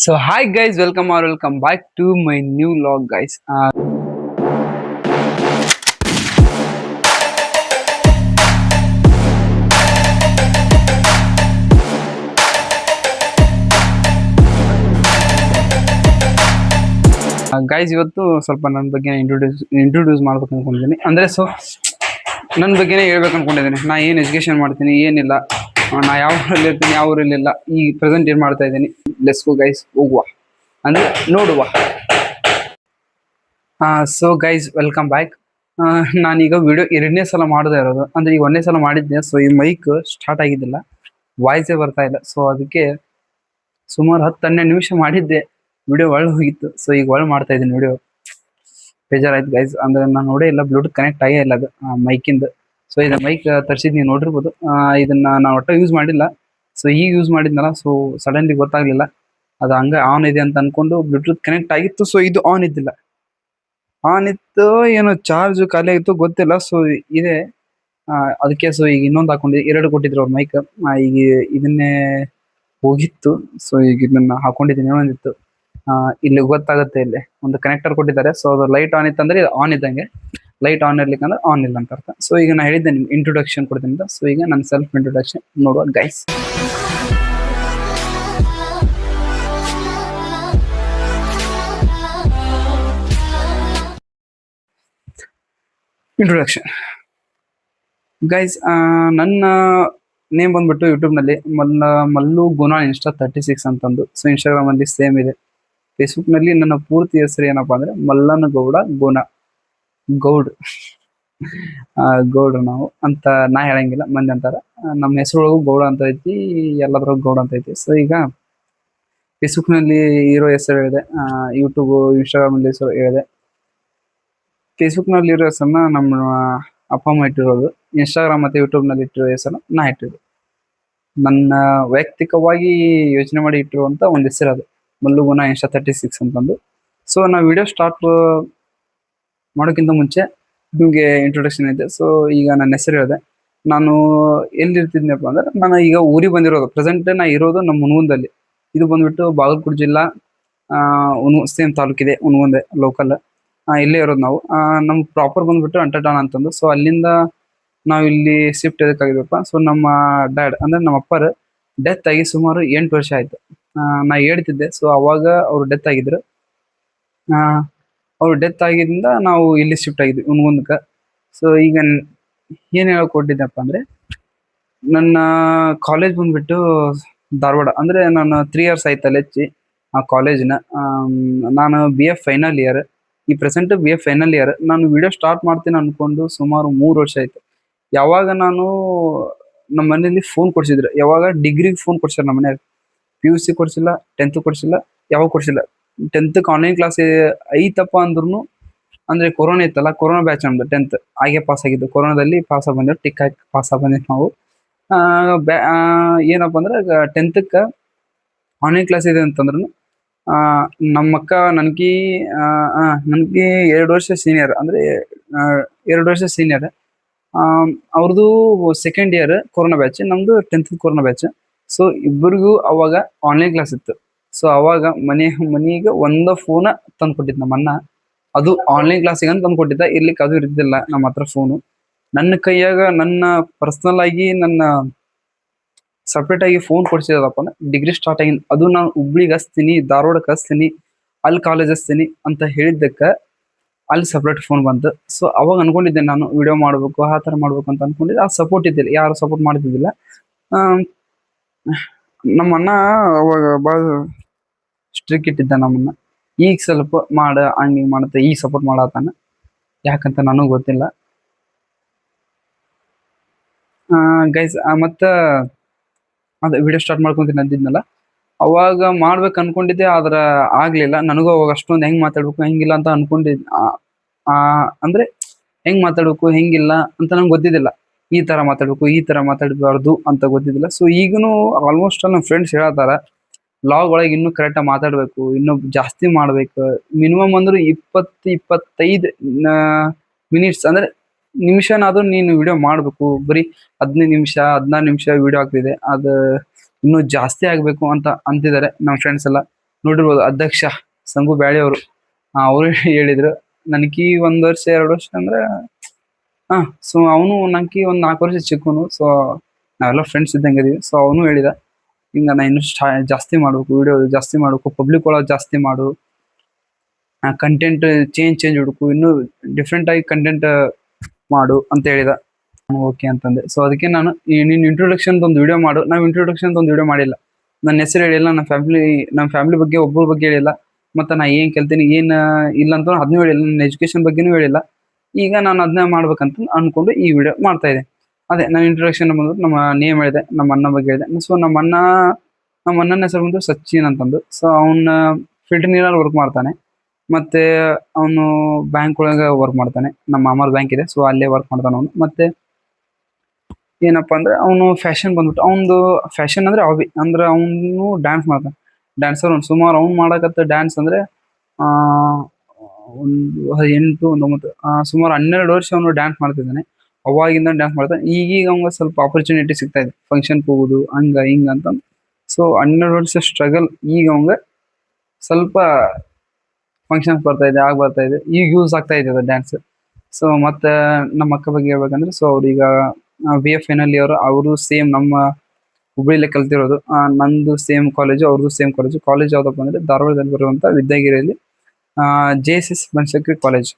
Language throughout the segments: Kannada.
So hi guys, welcome back to my new vlog guys. Guys, ಇವತ್ತು ಸ್ವಲ್ಪ ನನ್ನ ಬಗ್ಗೆ ಇಂಟ್ರೊಡ್ಯೂಸ್ ಮಾಡ್ಬೇಕು ಅನ್ಕೊಂಡಿದ್ದೀನಿ. ಅಂದ್ರೆ ನನ್ನ ಬಗ್ಗೆನೇ ಹೇಳ್ಬೇಕು ಅನ್ಕೊಂಡಿದ್ದೀನಿ. ನಾ ಏನು ಎಜುಕೇಶನ್ ಮಾಡ್ತೀನಿ ಏನಿಲ್ಲ, ನಾ ಯಾವ ಊರಲ್ಲಿ ಇರ್ತೀನಿ ಯಾವ ಊರಲ್ಲಿ ಇಲ್ಲ, ಈ ಪ್ರೆಸೆಂಟ್ ಏನು ಮಾಡ್ತಾ ಇದ್ದೀನಿ. ಲೆಟ್ಸ್ ಗೋ ಗೈಸ್, ಹೋಗುವ ಅಂದ್ರೆ ನೋಡುವ. So guys, welcome back. ನಾನೀಗ ವಿಡಿಯೋ ಎರಡನೇ ಸಲ ಮಾಡದೇ ಇರೋದು. ಅಂದ್ರೆ ಈಗ ಒಂದನೇ ಸಲ ಮಾಡಿದ್ದೆ. ಸೊ ಈ ಮೈಕ್ ಸ್ಟಾರ್ಟ್ ಆಗಿದ್ದಿಲ್ಲ, ವಾಯ್ಸೇ ಬರ್ತಾ ಇಲ್ಲ. ಸೊ ಅದಕ್ಕೆ ಸುಮಾರು 10-12 ನಿಮಿಷ ಮಾಡಿದ್ದೆ, ವಿಡಿಯೋ ಒಳ್ಳೆ ಹೋಗಿತ್ತು. ಸೊ ಈಗ ಒಳ್ಳೆ ಮಾಡ್ತಾ ಇದ್ದೀನಿ ವಿಡಿಯೋ. ಬೇಜಾರಾಯ್ತು ಗೈಸ್, ಅಂದ್ರೆ ನಾನು ನೋಡೇ ಇಲ್ಲ, ಬ್ಲೂಟೂತ್ ಕನೆಕ್ಟ್ ಆಗೇ ಇಲ್ಲ ಅದು ಮೈಕಿಂದ. ಸೊ ಇದು ಮೈಕ್ ತರಿಸಿದ್ ನೀವು ನೋಡಿರ್ಬೋದು. ಇದನ್ನ ನಾನು ಒಟ್ಟ ಯೂಸ್ ಮಾಡಿಲ್ಲ. ಸೊ ಈಗ ಯೂಸ್ ಮಾಡಿದ್ನಲ್ಲ, ಸೊ ಸಡನ್ಲಿ ಗೊತ್ತಾಗ್ಲಿಲ್ಲ ಅದು ಹಂಗ ಆನ್ ಇದೆ ಅಂತ ಅನ್ಕೊಂಡು ಬ್ಲೂಟೂತ್ ಕನೆಕ್ಟ್ ಆಗಿತ್ತು. ಸೊ ಇದು ಆನ್ ಇದ್ದಿಲ್ಲ, ಆನ್ ಇತ್ತು ಏನೋ ಚಾರ್ಜ್ ಖಾಲಿ ಆಗಿತ್ತು ಗೊತ್ತಿಲ್ಲ. ಸೊ ಇದೆ ಅದಕ್ಕೆ. ಸೊ ಈಗ ಇನ್ನೊಂದು ಹಾಕೊಂಡಿದ್ದೆ, ಎರಡು ಕೊಟ್ಟಿದ್ರು ಅವ್ರ ಮೈಕ್. ಈಗ ಇದನ್ನೇ ಹೋಗಿತ್ತು. ಸೊ ಈಗ ಇದನ್ನ ಹಾಕೊಂಡಿದ್ದೀನಿ. ಇನ್ನೊಂದಿತ್ತು ಇಲ್ಲಿ ಗೊತ್ತಾಗುತ್ತೆ, ಇಲ್ಲಿ ಒಂದು ಕನೆಕ್ಟರ್ ಕೊಟ್ಟಿದ್ದಾರೆ. ಸೊ ಅದು ಲೈಟ್ ಆನ್ ಇತ್ತಂದ್ರೆ ಇದು ಆನ್ ಇದ್ದಂಗೆ, ಲೈಟ್ ಆನ್ ಇರ್ಲಿಕ್ಕಂದ್ರೆ ಆನ್ ಇಲ್ಲ ಅಂತ ಅರ್ಥ. ಸೊ ಈಗ ನಾ ಹೇಳಿದ್ದೆ ನಿಮ್ಗೆ ಇಂಟ್ರೊಡಕ್ಷನ್ ಕೊಡ್ತೀನಿ ಅಂತ. ಸೊ ಈಗ ನನ್ನ ಸೆಲ್ಫ್ ಇಂಟ್ರೊಡಕ್ಷನ್ ನೋಡುವ ಗೈಸ್. ಇಂಟ್ರೊಡಕ್ಷನ್ ಗೈಸ್, ನನ್ನ ನೇಮ್ ಬಂದ್ಬಿಟ್ಟು ಯೂಟ್ಯೂಬ್ನಲ್ಲಿ ಮಲ್ಲು ಗುಣ ಇನ್ಸ್ಟಾ 36 ಅಂತಂದು. ಸೊ ಇನ್ಸ್ಟಾಗ್ರಾಮ್ ಅಲ್ಲಿ ಸೇಮ್ ಇದೆ. ಫೇಸ್ಬುಕ್ ನಲ್ಲಿ ನನ್ನ ಪೂರ್ತಿ ಹೆಸರು ಏನಪ್ಪಾ ಅಂದ್ರೆ ಮಲ್ಲನಗೌಡ ಗುಣ ಗೌಡ್. ಗೌಡ್ರು ನಾವು ಅಂತ ನಾ ಹೇಳಂಗಿಲ್ಲ, ಮಂದಿ ಅಂತಾರ. ನಮ್ಮ ಹೆಸರೊಳಗೂ ಗೌಡ ಅಂತ ಐತಿ, ಎಲ್ಲದ್ರೊಳಗೂ ಗೌಡ ಅಂತ ಐತಿ. ಸೊ ಈಗ ಫೇಸ್ಬುಕ್ ನಲ್ಲಿ ಇರೋ ಹೆಸರು ಹೇಳಿದೆ, ಯೂಟ್ಯೂಬ್ ಇನ್ಸ್ಟಾಗ್ರಾಮ್ ಅಲ್ಲಿ ಹೆಸರು ಹೇಳಿದೆ. ಫೇಸ್ಬುಕ್ ನಲ್ಲಿ ಇರೋ ಹೆಸರನ್ನ ನಮ್ಮ ಅಪ್ಪ ಅಮ್ಮ ಇಟ್ಟಿರೋದು. ಇನ್ಸ್ಟಾಗ್ರಾಮ್ ಮತ್ತೆ ಯೂಟ್ಯೂಬ್ ನಲ್ಲಿ ಇಟ್ಟಿರೋ ಹೆಸರನ್ನ ನಾ ಇಟ್ಟಿರೋದು. ನನ್ನ ವೈಯಕ್ತಿಕವಾಗಿ ಯೋಚನೆ ಮಾಡಿ ಇಟ್ಟಿರುವಂತ ಒಂದು ಹೆಸರು ಅದು, ಮಲ್ಲುಗುಣ ಇನ್ಸ್ಟಾ 36 ಅಂತಂದು. ಸೊ ನಾ ವಿಡಿಯೋ ಸ್ಟಾರ್ಟ್ ಮಾಡೋಕ್ಕಿಂತ ಮುಂಚೆ ನಿಮಗೆ ಇಂಟ್ರೊಡಕ್ಷನ್ ಇದೆ. ಸೊ ಈಗ ನನ್ನ ಹೆಸರು ಹೇಳಿದೆ. ನಾನು ಎಲ್ಲಿರ್ತಿದ್ನಪ್ಪ ಅಂದ್ರೆ, ನಾನು ಈಗ ಊರಿಗೆ ಬಂದಿರೋದು. ಪ್ರೆಸೆಂಟ್ ನಾ ಇರೋದು ನಮ್ಮ ಹುನಗುಂದಲ್ಲಿ. ಇದು ಬಂದ್ಬಿಟ್ಟು ಬಾಗಲಕೋಟೆ ಜಿಲ್ಲಾ, ಸೇಮ್ ತಾಲೂಕಿದೆ, ಹುನಗುಂದೆ ಲೋಕಲ್. ಇಲ್ಲೇ ಇರೋದು ನಾವು. ನಮ್ ಪ್ರಾಪರ್ ಬಂದ್ಬಿಟ್ಟು ಅಂಟರ್ಟಾನ್ ಅಂತಂದು. ಸೊ ಅಲ್ಲಿಂದ ನಾವು ಇಲ್ಲಿ ಶಿಫ್ಟ್ ಎದಕ್ಕಾಗಿದ್ವಪ್ಪ. ಸೊ ನಮ್ಮ ಡ್ಯಾಡ್ ಅಂದ್ರೆ ನಮ್ಮ ಅಪ್ಪರ ಡೆತ್ ಆಗಿ ಸುಮಾರು 8 ವರ್ಷ ಆಯ್ತು. ನಾ ಹೇಳ್ತಿದ್ದೆ. ಸೊ ಅವಾಗ ಅವ್ರು ಡೆತ್ ಆಗಿದ್ರು. ಅವ್ರು ಡೆತ್ ಆಗಿದ್ರಿಂದ ನಾವು ಇಲ್ಲಿ ಶಿಫ್ಟ್ ಆಗಿದ್ವಿ ಹುನಗುಂದಕ್ಕೆ. ಸೊ ಈಗ ಏನ್ ಹೇಳ್ಕೊಟ್ಟಿದ್ದಪ್ಪ ಅಂದ್ರೆ, ನನ್ನ ಕಾಲೇಜ್ ಬಂದ್ಬಿಟ್ಟು ಧಾರವಾಡ. ಅಂದ್ರೆ ನಾನು 3 ಇಯರ್ಸ್ ಆಯ್ತಲ್ಲ ಹೆಚ್ಚಿ ಆ ಕಾಲೇಜ್ನ. ನಾನು BF ಫೈನಲ್ ಇಯರ್, ಈ ಪ್ರೆಸೆಂಟ್ BF ಫೈನಲ್ ಇಯರ್. ನಾನು ವಿಡಿಯೋ ಸ್ಟಾರ್ಟ್ ಮಾಡ್ತೀನಿ ಅನ್ಕೊಂಡು ಸುಮಾರು 3 ವರ್ಷ ಆಯ್ತು. ಯಾವಾಗ ನಾನು ನಮ್ಮ ಮನೇಲಿ ಫೋನ್ ಕೊಡ್ಸಿದ್ರು, ಯಾವಾಗ ಡಿಗ್ರಿಗೆ ಫೋನ್ ಕೊಡ್ಸಾರ ನಮ್ಮ ಮನೆಯಾಗ. PUC ಕೊಡ್ಸಿಲ್ಲ, 10th ಕೊಡ್ಸಿಲ್ಲ, ಯಾವಾಗ ಕೊಡ್ಸಿಲ್ಲ. 10th ಆನ್ಲೈನ್ ಕ್ಲಾಸ್ ಐತಪ್ಪ ಅಂದ್ರೂ, ಅಂದ್ರೆ ಕೊರೋನಾ ಇತ್ತಲ್ಲ, ಕೊರೋನಾ ಬ್ಯಾಚ್ ನಮ್ದು 10th ಹಾಗೆ ಪಾಸ್ ಆಗಿದ್ದು. ಕೊರೋನಾದಲ್ಲಿ ಪಾಸ್ ಆಗಿ ಬಂದಿದ್ದು, ಟಿಕ್ ಹಾಕಿ ಪಾಸ್ ಆಗಿ ಬಂದಿದ್ದು ನಾವು. ಏನಪ್ಪ ಅಂದ್ರೆ 10th ಆನ್ಲೈನ್ ಕ್ಲಾಸ್ ಇದೆ ಅಂತಂದ್ರು, ನಮ್ಮಕ್ಕ ನನ್ಗಿ 2 ವರ್ಷ ಸೀನಿಯರ್, ಅಂದ್ರೆ 2 ವರ್ಷ ಸೀನಿಯರ್. ಅವ್ರದ್ದು ಸೆಕೆಂಡ್ ಇಯರ್ ಕೊರೋನಾ ಬ್ಯಾಚ್, ನಮ್ದು 10th ಕೊರೋನಾ ಬ್ಯಾಚ್. ಸೊ ಇಬ್ಬರಿಗೂ ಅವಾಗ ಆನ್ಲೈನ್ ಕ್ಲಾಸ್ ಇತ್ತು. ಸೊ ಅವಾಗ ಮನೆಗೆ ಒಂದ ಫೋನ್ ತಂದು ಕೊಟ್ಟಿದ್ ನಮ್ಮ ಅಣ್ಣ. ಅದು ಆನ್ಲೈನ್ ಕ್ಲಾಸಿಗೆ ಅಂತ ತಂದು ಕೊಟ್ಟಿದ್ದ, ಇರ್ಲಿಕ್ಕೆ ಅದು ಇರ್ತಿಲ್ಲ ನಮ್ಮ ಹತ್ರ ಫೋನು. ನನ್ನ ಕೈಯಾಗ ನನ್ನ ಪರ್ಸನಲ್ ಆಗಿ ನನ್ನ ಸಪ್ರೇಟ್ ಆಗಿ ಫೋನ್ ಕೊಡ್ಸಿದಪ್ಪ ಅಂದ್ರೆ ಡಿಗ್ರಿ ಸ್ಟಾರ್ಟ್ ಆಗಿ. ಅದು ನಾನು ಹುಬ್ಳಿಗೆ ಹಚ್ತೀನಿ, ಧಾರವಾಡಕ್ಕೆ ಹಚ್ತೀನಿ, ಅಲ್ಲಿ ಕಾಲೇಜ್ ಹಚ್ತೀನಿ ಅಂತ ಹೇಳಿದ್ದಕ್ಕ ಅಲ್ಲಿ ಸಪ್ರೇಟ್ ಫೋನ್ ಬಂತು. ಸೊ ಅವಾಗ ಅನ್ಕೊಂಡಿದ್ದೆ ನಾನು ವಿಡಿಯೋ ಮಾಡ್ಬೇಕು, ಆ ತರ ಮಾಡ್ಬೇಕು ಅಂತ ಅನ್ಕೊಂಡಿದ್ದೆ. ಆ ಸಪೋರ್ಟ್ ಇದ್ದಿಲ್ಲ, ಯಾರು ಸಪೋರ್ಟ್ ಮಾಡ್ತಿದ್ದಿಲ್ಲ. ನಮ್ಮ ಅಣ್ಣ ಅವಾಗ ಬಾಳ ಸ್ಟ್ರಿಕ್ ಇಟ್ಟಿದ್ದ ನಮ್ಮನ್ನ. ಈಗ ಸ್ವಲ್ಪ ಮಾಡ ಹಂಗೆ ಮಾಡುತ್ತೆ, ಈಗ ಸಪೋರ್ಟ್ ಮಾಡತ್ತಾನ, ಯಾಕಂತ ನನಗೂ ಗೊತ್ತಿಲ್ಲ ಗೈಸ್. ಮತ್ತ ಅದ ವಿಡಿಯೋ ಸ್ಟಾರ್ಟ್ ಮಾಡ್ಕೊಂತೀನಿ ಅಂದಿದ್ನಲ್ಲ, ಅವಾಗ ಮಾಡ್ಬೇಕು ಅನ್ಕೊಂಡಿದ್ದೆ, ಆದ್ರ ಆಗ್ಲಿಲ್ಲ. ನನಗೂ ಅವಾಗ ಅಷ್ಟೊಂದು ಹೆಂಗ್ ಮಾತಾಡ್ಬೇಕು ಹೆಂಗಿಲ್ಲ ಅಂತ ಅನ್ಕೊಂಡಿದ್. ಅಂದ್ರೆ ಹೆಂಗ್ ಮಾತಾಡ್ಬೇಕು ಹೆಂಗಿಲ್ಲ ಅಂತ ನಂಗೆ ಗೊತ್ತಿದ್ದಿಲ್ಲ. ಈ ತರ ಮಾತಾಡ್ಬೇಕು ಈ ತರ ಮಾತಾಡಬಾರ್ದು ಅಂತ ಗೊತ್ತಿದ್ದಿಲ್ಲ. ಸೊ ಈಗನು ಆಲ್ಮೋಸ್ಟ್ ನಮ್ಮ ಫ್ರೆಂಡ್ಸ್ ಹೇಳತ್ತಾರ, ಲಾಗ್ ಒಳಗೆ ಇನ್ನೂ ಕರೆಕ್ಟಾಗಿ ಮಾತಾಡ್ಬೇಕು, ಇನ್ನೂ ಜಾಸ್ತಿ ಮಾಡ್ಬೇಕು. ಮಿನಿಮಮ್ ಅಂದ್ರೆ 20-25 ಮಿನಿಟ್ಸ್ ಅಂದ್ರೆ ನಿಮಿಷನಾದ್ರೂ ನೀನು ವಿಡಿಯೋ ಮಾಡ್ಬೇಕು. ಬರೀ 15 ನಿಮಿಷ 16 ನಿಮಿಷ ವಿಡಿಯೋ ಆಗ್ತಿದೆ, ಅದು ಇನ್ನೂ ಜಾಸ್ತಿ ಆಗ್ಬೇಕು ಅಂತ ಅಂತಿದ್ದಾರೆ ನಮ್ಮ ಫ್ರೆಂಡ್ಸ್ ಎಲ್ಲ. ನೋಡಿರ್ಬೋದು ಅಧ್ಯಕ್ಷ ಸಂಗು ಬ್ಯಾಳಿ ಅವರು. ಅವರು ಹೇಳಿದ್ರು ನನಗೆ 1 ವರ್ಷ 2 ವರ್ಷ ಅಂದ್ರೆ ಸೊ ಅವನು ನಂಗೆ ಒಂದ್ 4 ವರ್ಷ ಚಿಕ್ಕವನು. ಸೊ ನಾವೆಲ್ಲ ಫ್ರೆಂಡ್ಸ್ ಇದ್ದಂಗೆ ಇದೀವಿ. ಸೊ ಅವನು ಹೇಳಿದ ಹಿಂಗ ನಾ ಇನ್ನು ಜಾಸ್ತಿ ಮಾಡ್ಬೇಕು, ವಿಡಿಯೋ ಜಾಸ್ತಿ ಮಾಡ್ಬೇಕು, ಪಬ್ಲಿಕ್ ಒಳಗೆ ಜಾಸ್ತಿ ಮಾಡು, ಕಂಟೆಂಟ್ ಚೇಂಜ್ ಹುಡುಕು, ಇನ್ನು ಡಿಫ್ರೆಂಟ್ ಆಗಿ ಕಂಟೆಂಟ್ ಮಾಡು ಅಂತ ಹೇಳಿದ. ಓಕೆ ಅಂತಂದೆ. ಸೊ ಅದಕ್ಕೆ ನಾನು ನಿನ್ ಇಂಟ್ರೊಡಕ್ಷನ್ ಒಂದು ವಿಡಿಯೋ ಮಾಡು. ನಾವು ಇಂಟ್ರೊಡಕ್ಷನ್ ಒಂದು ವಿಡಿಯೋ ಮಾಡಿಲ್ಲ, ನನ್ನ ಹೆಸರು ಹೇಳಿಲ್ಲ, ನಮ್ಮ ಫ್ಯಾಮಿಲಿ ಬಗ್ಗೆ ಒಬ್ಬರ ಬಗ್ಗೆ ಹೇಳಿಲ್ಲ, ಮತ್ತೆ ನಾ ಏನ್ ಕೇಳ್ತೀನಿ ಏನ್ ಇಲ್ಲ ಅಂತ ಅದನ್ನೂ ಹೇಳಿಲ್ಲ, ನನ್ನ ಎಜುಕೇಶನ್ ಬಗ್ಗೆನೂ ಹೇಳಿಲ್ಲ. ಈಗ ನಾನು ಅದನ್ನ ಮಾಡ್ಬೇಕಂತ ಅನ್ಕೊಂಡು ಈ ವಿಡಿಯೋ ಮಾಡ್ತಾ ಇದ್ದೆ. ಅದೇ ನನ್ನ ಇಂಟ್ರೊಡಕ್ಷನ್ ಬಂದ್ಬಿಟ್ಟು ನಮ್ಮ ನೇಮ್ ಹೇಳಿದೆ, ನಮ್ಮ ಅಣ್ಣ ಬಗ್ಗೆ ಹೇಳಿದೆ. ಸೊ ನಮ್ಮ ಅಣ್ಣನ ಹೆಸರು ಬಂದು ಸಚಿನ್ ಅಂತಂದು. ಸೊ ಅವನ ಫಿಲ್ಟರ್ ನೀರಲ್ಲಿ ವರ್ಕ್ ಮಾಡ್ತಾನೆ, ಮತ್ತೆ ಅವನು ಬ್ಯಾಂಕ್ ಒಳಗೆ ವರ್ಕ್ ಮಾಡ್ತಾನೆ. ನಮ್ಮ ಮಾಮಾರ್ ಬ್ಯಾಂಕ್ ಇದೆ, ಸೊ ಅಲ್ಲೇ ವರ್ಕ್ ಮಾಡ್ತಾನೆ ಅವನು. ಮತ್ತೆ ಏನಪ್ಪಾ ಅಂದ್ರೆ ಅವನು ಫ್ಯಾಷನ್ ಬಂದ್ಬಿಟ್ಟು ಅವನು ಫ್ಯಾಷನ್ ಅಂದ್ರೆ ಹಾಬಿ ಅಂದ್ರೆ ಅವನು ಡ್ಯಾನ್ಸ್ ಮಾಡ್ತಾನೆ, ಡ್ಯಾನ್ಸರ್. ಅವ್ನು ಸುಮಾರು ಅವ್ನು ಮಾಡಕತ್ತ ಡ್ಯಾನ್ಸ್ ಅಂದ್ರೆ ಆ ಒಂದು 8 ಒಂದು 9 ಸುಮಾರು 12 ವರ್ಷ ಅವನು ಡ್ಯಾನ್ಸ್ ಮಾಡ್ತಿದ್ದಾನೆ. ಅವಾಗಿಂದ ಡ್ಯಾನ್ಸ್ ಮಾಡ್ತಾನೆ. ಈಗೀಗ ಅವಂಗ ಸ್ವಲ್ಪ ಆಪರ್ಚುನಿಟಿ ಸಿಗ್ತಾ ಇದೆ, ಫಂಕ್ಷನ್ ಹೋಗುದು ಹಂಗ ಹಿಂಗ ಅಂತ. ಸೊ 12 ವರ್ಷ ಸ್ಟ್ರಗಲ್ ಈಗ ಅವಂಗ ಸ್ವಲ್ಪ ಫಂಕ್ಷನ್ಸ್ ಬರ್ತಾ ಇದೆ, ಬರ್ತಾ ಇದೆ, ಈಗ ಯೂಸ್ ಆಗ್ತಾ ಇದೆ ಡ್ಯಾನ್ಸ್. ಸೊ ಮತ್ತೆ ನಮ್ಮ ಅಕ್ಕ ಬಗ್ಗೆ ಹೇಳ್ಬೇಕಂದ್ರೆ, ಸೊ ಅವ್ರೀಗ BA ಫೈನಲ್ ಇಯರ್. ಅವರು ಸೇಮ್ ನಮ್ಮ ಹುಬ್ಳಿಲೇ ಕಲ್ತಿರೋದು. ನಂದು ಸೇಮ್ ಕಾಲೇಜು, ಅವ್ರದ್ದು ಸೇಮ್ ಕಾಲೇಜು. ಕಾಲೇಜ್ ಯಾವ್ದಪ್ಪ ಅಂದ್ರೆ ಧಾರವಾಡದಲ್ಲಿ ಬರುವಂತ ವಿದ್ಯಾಗಿರಿಯಲ್ಲಿ JSS ಬನಶಂಕರಿ ಕಾಲೇಜ್,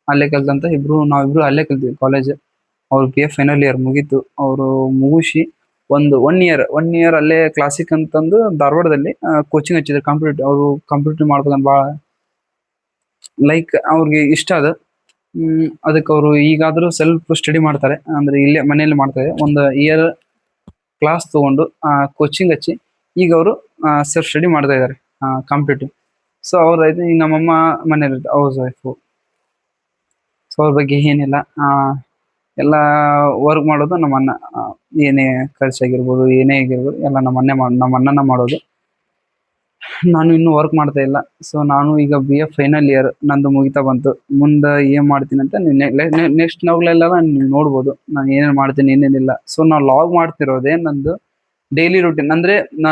ಅಲ್ಲೇ ಕಲ್ತಂತ. ನಾವಿಬ್ರು ಅಲ್ಲೇ ಕಲ್ತೀವಿ ಕಾಲೇಜ್. ಅವ್ರು BA ಫೈನಲ್ ಇಯರ್ ಮುಗೀತು. ಅವರು ಮುಗಿಸಿ ಒನ್ ಇಯರ್ ಅಲ್ಲೇ ಕ್ಲಾಸಿಕ್ ಅಂತಂದು ಧಾರವಾಡದಲ್ಲಿ ಕೋಚಿಂಗ್ ಹಚ್ಚಿದ್ರು. ಅವರು ಕಂಪ್ಯೂಟರ್ ಮಾಡ್ಬೇಕಂತ ಭಾಳ ಲೈಕ್ ಅವ್ರಿಗೆ ಇಷ್ಟ ಅದು. ಅದಕ್ಕೆ ಅವರು ಈಗಾದ್ರೂ ಸೆಲ್ಫ್ ಸ್ಟಡಿ ಮಾಡ್ತಾರೆ, ಅಂದ್ರೆ ಇಲ್ಲೇ ಮನೆಯಲ್ಲಿ ಮಾಡ್ತಾರೆ. ಒಂದು ಇಯರ್ ಕ್ಲಾಸ್ ತಗೊಂಡು ಕೋಚಿಂಗ್ ಹಚ್ಚಿ ಈಗ ಅವರು ಸೆಲ್ಫ್ ಸ್ಟಡಿ ಮಾಡ್ತಾ ಇದ್ದಾರೆ ಕಾಂಪಿಟೇಟಿವ್. ಸೊ ಅವ್ರದೈತೆ. ಈಗ ನಮ್ಮಮ್ಮ ಮನೇಲಿ ಹೌಸ್ ವೈಫು. ಸೊ ಅವ್ರ ಬಗ್ಗೆ ಏನಿಲ್ಲ, ಎಲ್ಲ ವರ್ಕ್ ಮಾಡೋದು ನಮ್ಮ ಅಣ್ಣ. ಏನೇ ಖರ್ಚಾಗಿರ್ಬೋದು, ಏನೇ ಆಗಿರ್ಬೋದು ಎಲ್ಲ ನಮ್ಮ ಅಣ್ಣನ ಮಾಡೋದು. ನಾನು ಇನ್ನೂ ವರ್ಕ್ ಮಾಡ್ತಾ ಇಲ್ಲ. ಸೊ ನಾನು ಈಗ BA ಫೈನಲ್ ಇಯರ್ ನಂದು ಮುಗಿತಾ ಬಂತು. ಮುಂದೆ ಏನ್ ಮಾಡ್ತೀನಿ ಅಂತ ನೆಕ್ಸ್ಟ್ ನಾವ್ಗಳೆಲ್ಲ ನೀವು ನೋಡ್ಬೋದು, ನಾನು ಏನೇನ್ ಮಾಡ್ತೀನಿ ಏನೇನಿಲ್ಲ. ಸೊ ನಾ ಲಾಗ್ ಮಾಡ್ತಿರೋದೇ ನಂದು ಡೈಲಿ ರೂಟೀನ್. ಅಂದ್ರೆ ನಾ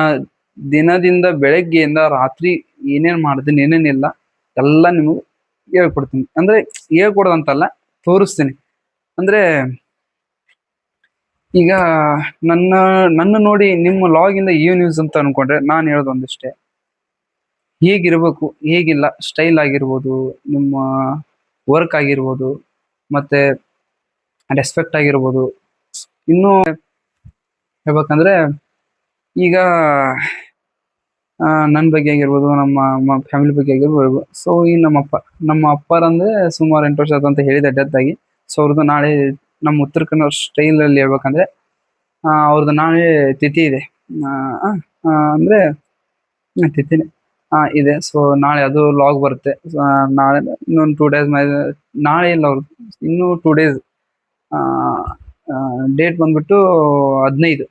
ದಿನದಿಂದ ಬೆಳಗ್ಗೆಯಿಂದ ರಾತ್ರಿ ಏನೇನ್ ಮಾಡ್ತೀನಿ ಏನೇನಿಲ್ಲ ಎಲ್ಲ ನಿಮಗೆ ಹೇಳ್ಕೊಡ್ತೀನಿ. ಅಂದ್ರೆ ಹೇಳ್ಕೊಡೋದಂತಲ್ಲ, ತೋರಿಸ್ತೀನಿ. ಅಂದ್ರೆ ಈಗ ನನ್ನ ನೋಡಿ ನಿಮ್ಮ ಲಾಗ್ ಇಂದ ಏನ್ ಯೂಸ್ ಅಂತ ಅನ್ಕೊಂಡ್ರೆ, ನಾನು ಹೇಳೋದೊಂದಿಷ್ಟೇ, ಹೇಗಿರ್ಬೇಕು ಹೇಗಿಲ್ಲ ಸ್ಟೈಲ್ ಆಗಿರ್ಬೋದು, ನಿಮ್ಮ ವರ್ಕ್ ಆಗಿರ್ಬೋದು, ಮತ್ತೆ ರೆಸ್ಪೆಕ್ಟ್ ಆಗಿರ್ಬೋದು. ಇನ್ನು ಹೇಳ್ಬೇಕಂದ್ರೆ ಈಗ ನನ್ನ ಬಗ್ಗೆ ಆಗಿರ್ಬೋದು, ನಮ್ಮ ಫ್ಯಾಮಿಲಿ ಬಗ್ಗೆ ಆಗಿರ್ಬೋದು. ಸೊ ಈ ನಮ್ಮ ಅಪ್ಪರಂದ್ರೆ ಸುಮಾರು 8 ವರ್ಷ ಅಂತ ಹೇಳಿದೆ ಡೆತ್ ಆಗಿ. ಸೊ ಅವ್ರದ್ದು ನಾಳೆ ನಮ್ಮ ಉತ್ತರ ಕನ್ನಡ ಸ್ಟೈಲ್ ಅಲ್ಲಿ ಹೇಳ್ಬೇಕಂದ್ರೆ ಅವ್ರದ್ದು ನಾಳೆ ತಿಥಿ ಇದೆ. ಅಂದ್ರೆ ತಿಥಿನೇ ಇದೆ. ಸೊ ನಾಳೆ ಅದು ಲಾಗ್ ಬರುತ್ತೆ. ನಾಳೆ ಇನ್ನೊಂದು 2 ಡೇಸ್ ನಾಳೆ ಇಲ್ಲ, ಅವ್ರದ್ದು ಇನ್ನೂ 2 ಡೇಸ್. ಡೇಟ್ ಬಂದ್ಬಿಟ್ಟು 15.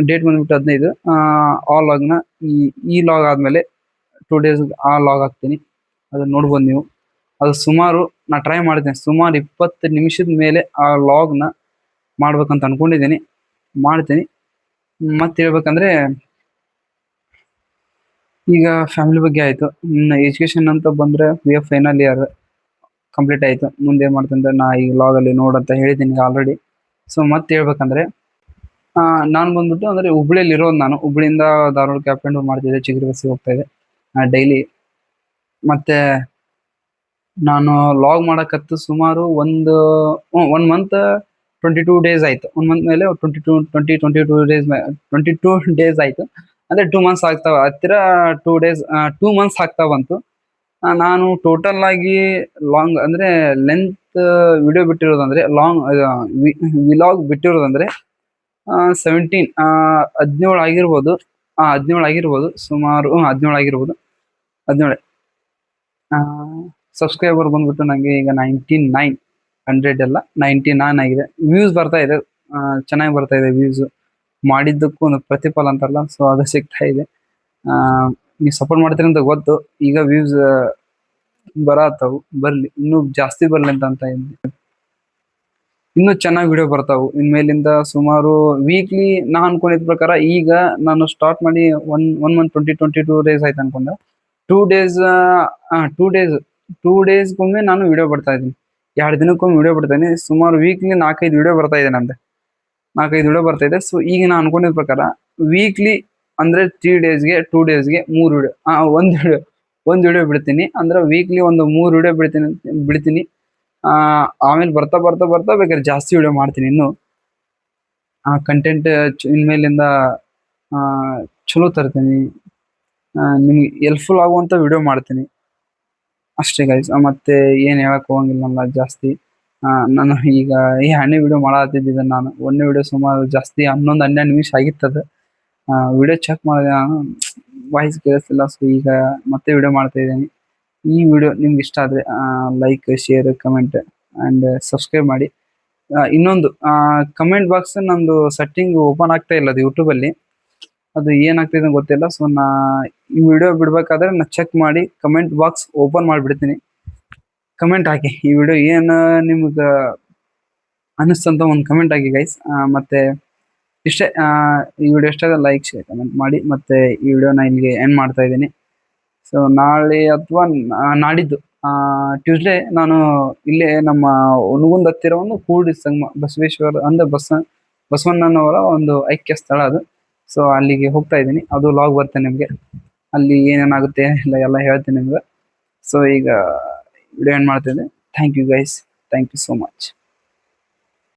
ಡೇಟ್ ಬಂದ್ಬಿಟ್ಟು 15. ಆ ಲಾಗ್ನ ಈ ಲಾಗ್ ಆದ್ಮೇಲೆ 2 ಡೇಸ್ ಆ ಲಾಗ್ ಹಾಕ್ತೀನಿ, ಅದನ್ನ ನೋಡ್ಬೋದು ನೀವು. ಅದು ಸುಮಾರು ನಾ ಟ್ರೈ ಮಾಡಿದ್ದೇನೆ, ಸುಮಾರು 20 ನಿಮಿಷದ ಮೇಲೆ ಆ ಲಾಗ್ನ ಮಾಡ್ಬೇಕಂತ ಅನ್ಕೊಂಡಿದ್ದೀನಿ, ಮಾಡ್ತೀನಿ. ಮತ್ತೆ ಹೇಳ್ಬೇಕಂದ್ರೆ ಈಗ ಫ್ಯಾಮಿಲಿ ಬಗ್ಗೆ ಆಯ್ತು. ಎಜುಕೇಶನ್ ಅಂತ ಬಂದ್ರೆ BA ಫೈನಲ್ ಇಯರ್ ಕಂಪ್ಲೀಟ್ ಆಯ್ತು. ಮುಂದೆ ಏನ್ ಮಾಡ್ತಂದ್ರೆ ನಾ ಈ ಲಾಗ್ ಅಲ್ಲಿ ನೋಡಂತ ಹೇಳಿದ್ದೀನಿ ಆಲ್ರೆಡಿ. ಸೊ ಮತ್ತೆ ಹೇಳ್ಬೇಕಂದ್ರೆ ನಾನು ಬಂದ್ಬಿಟ್ಟು ಅಂದ್ರೆ ಹುಬ್ಳಿಯಲ್ಲಿ ಇರೋದು. ನಾನು ಹುಬ್ಳಿಯಿಂದ ಧಾರವಾಡ ಕ್ಯಾಪ್ ಅಂಡ್ ಮಾಡ್ತಿದ್ದೆ, ಚಿಗರಿ ಬಸ್ಸಿಗೆ ಹೋಗ್ತಾ ಇದೆ ಡೈಲಿ. ಮತ್ತೆ ನಾನು ಲಾಗ್ ಮಾಡಕತ್ತು ಸುಮಾರು ಒನ್ ಮಂತ್ 22 ಡೇಸ್ ಆಯ್ತು. 1 ಮಂತ್ ಮೇಲೆ 22 ಡೇಸ್ ಆಯ್ತು. ಅಂದ್ರೆ 2 ಮಂತ್ಸ್ ಆಗ್ತಾವ ಹತ್ತಿರ. 2 ಮಂತ್ಸ್ ಆಗ್ತಾ ಬಂತು. ನಾನು ಟೋಟಲ್ ಆಗಿ ಲಾಂಗ್ ಅಂದ್ರೆ ಲೆಂತ್ ವಿಡಿಯೋ ಬಿಟ್ಟಿರೋದಂದ್ರೆ ವಿಲಾಗ್ ಬಿಟ್ಟಿರೋದಂದ್ರೆ 17 ಆಗಿರ್ಬೋದು. 17 ಆಗಿರ್ಬೋದು ಸುಮಾರು. 17 ಆಗಿರ್ಬೋದು. 17 ಸಬ್ಸ್ಕ್ರೈಬರ್ ಬಂದ್ಬಿಟ್ಟು ನಂಗೆ ಈಗ 99, 100 ಎಲ್ಲ 99 ಆಗಿದೆ. ವ್ಯೂಸ್ ಬರ್ತಾ ಇದೆ, ಚೆನ್ನಾಗಿ ಬರ್ತಾ ಇದೆ ವ್ಯೂಸ್. ಮಾಡಿದ್ದಕ್ಕೂ ಒಂದು ಪ್ರತಿಫಲ ಅಂತಾರಲ್ಲ, ಸೊ ಅದು ಸಿಗ್ತಾ ಇದೆ. ನೀವು ಸಪೋರ್ಟ್ ಮಾಡ್ತೀರಿ ಅಂತ ಗೊತ್ತು. ಈಗ ವ್ಯೂಸ್ ಬರತ್ತವು, ಬರ್ಲಿ, ಇನ್ನೂ ಜಾಸ್ತಿ ಬರ್ಲಿ ಅಂತ ಇದ್ದೀನಿ. ಇನ್ನೂ ಚೆನ್ನಾಗಿ ವಿಡಿಯೋ ಬರ್ತಾವು ಇನ್ಮೇಲಿಂದ. ಸುಮಾರು ವೀಕ್ಲಿ ನಾ ಅನ್ಕೊಂಡಿದ್ ಪ್ರಕಾರ ಈಗ ನಾನು ಸ್ಟಾರ್ಟ್ ಮಾಡಿ ಒನ್ ಮಂತ್ 22 ಡೇಸ್ ಆಯ್ತು ಅನ್ಕೊಂಡೆ. 2 ಡೇಸ್ 2 ಡೇಸ್ 2 ಡೇಸ್ಗೊಮ್ಮೆ ನಾನು ವಿಡಿಯೋ ಬಿಡ್ತಾ ಇದ್ದೀನಿ. 2 ದಿನಕ್ಕೊಮ್ಮೆ ವಿಡಿಯೋ ಬಿಡ್ತೇನೆ. ಸುಮಾರು ವೀಕ್ಲಿ 4-5 ವಿಡಿಯೋ ಬರ್ತಾ ಇದೆ ನಂದು. 4-5 ವಿಡಿಯೋ ಬರ್ತಾ ಇದೆ. ಸೊ ಈಗ ನಾನು ಅನ್ಕೊಂಡಿದ್ ಪ್ರಕಾರ ವೀಕ್ಲಿ ಅಂದ್ರೆ 3 ಡೇಸ್ಗೆ 2 ಡೇಸ್ಗೆ 3 ವಿಡಿಯೋ, ಒಂದು ವಿಡಿಯೋ ಬಿಡ್ತೀನಿ. ಅಂದ್ರೆ ವೀಕ್ಲಿ ಒಂದು 3 ವಿಡಿಯೋ ಬಿಡ್ತೀನಿ. ಆಮೇಲೆ ಬರ್ತಾ ಬರ್ತಾ ಬರ್ತಾ ಬೇಕಾದ್ರೆ ಜಾಸ್ತಿ ವಿಡಿಯೋ ಮಾಡ್ತೀನಿ. ಇನ್ನು ಕಂಟೆಂಟ್ ಇನ್ಮೇಲಿಂದ ಆ, ಚಲೋ ತರ್ತೀನಿ. ನಿಮ್ಗೆ ಹೆಲ್ಪ್ಫುಲ್ ಆಗುವಂತ ವಿಡಿಯೋ ಮಾಡ್ತೀನಿ ಅಷ್ಟೇ ಗೈಸ್. ಮತ್ತೆ ಏನ್ ಹೇಳಕ್ ಹೋಗಂಗಿಲ್ಲ ನಾನು ಜಾಸ್ತಿ. ನಾನು ಈಗ ಈ ಹಣ್ಣೆ ವಿಡಿಯೋ ಮಾಡತ್ತಿದ್ದೆ. ನಾನು ಒಂದೇ ವಿಡಿಯೋ ಸುಮಾರು ಜಾಸ್ತಿ 11-12 ನಿಮಿಷ ಆಗಿತ್ತದ. ವಿಡಿಯೋ ಚೆಕ್ ಮಾಡಿದೆ ನಾನು, ವಾಯ್ಸ್ ಕೇಳಿಸ್ತಿಲ್ಲ. ಸೊ ಈಗ ಮತ್ತೆ ವಿಡಿಯೋ ಮಾಡ್ತಾ ಇದ್ದೀನಿ. ಈ ವಿಡಿಯೋ ನಿಮ್ಗೆ ಇಷ್ಟ ಆದ್ರೆ like, share, comment and subscribe ಮಾಡಿ. ಇನ್ನೊಂದು ಕಮೆಂಟ್ ಬಾಕ್ಸ್ ನಂದು ಸೆಟ್ಟಿಂಗ್ ಓಪನ್ ಆಗ್ತಾ ಇಲ್ಲ ಅದು ಯೂಟ್ಯೂಬ್ ಅಲ್ಲಿ. ಅದು ಏನಾಗ್ತಿದೆ ಗೊತ್ತಿಲ್ಲ. ಸೊ ಈ ವಿಡಿಯೋ ಬಿಡ್ಬೇಕಾದ್ರೆ ನಾ ಚೆಕ್ ಮಾಡಿ ಕಮೆಂಟ್ ಬಾಕ್ಸ್ ಓಪನ್ ಮಾಡಿಬಿಡ್ತೀನಿ. ಕಮೆಂಟ್ ಹಾಕಿ ಈ ವಿಡಿಯೋ ಏನ್ ನಿಮ್ಗ ಅನಿಸ್ತಂತ ಒಂದು ಕಮೆಂಟ್ ಹಾಕಿ ಗೈಸ್. ಮತ್ತೆ ಇಷ್ಟೇ. ಈ ವಿಡಿಯೋ ಇಷ್ಟ ಆದ್ರೆ ಲೈಕ್, ಶೇರ್, ಕಮೆಂಟ್ ಮಾಡಿ. ಮತ್ತೆ ಈ ವಿಡಿಯೋನ ಇಲ್ಲಿಗೆ ಎಂಡ್ ಮಾಡ್ತಾ ಇದ್ದೀನಿ. ಸೊ ನಾಳೆ ಅಥವಾ ನಾಡಿದ್ದು ಟ್ಯೂಸ್ಡೇ ನಾನು ಇಲ್ಲೇ ನಮ್ಮ ಹುನಗುಂದ ಹತ್ತಿರ ಒಂದು ಕೂಡಿ ಸಂಗಮ ಬಸವೇಶ್ವರ ಅಂದ್ರೆ ಬಸವಣ್ಣನವರ ಒಂದು ಐಕ್ಯ ಸ್ಥಳ ಅದು. ಸೊ ಅಲ್ಲಿಗೆ ಹೋಗ್ತಾ ಇದ್ದೀನಿ. ಅದು ಲಾಗ್ ಬರ್ತೇನೆ ನಿಮ್ಗೆ. ಅಲ್ಲಿ ಏನೇನಾಗುತ್ತೆ ಏನಿಲ್ಲ ಎಲ್ಲ ಹೇಳ್ತೀನಿ ನಿಮ್ಗೆ. ಸೊ ಈಗ ವಿಡಿಯೋ ಎಂಡ್ ಮಾಡ್ತಿದ್ದೆ. Thank you guys. Thank you so much.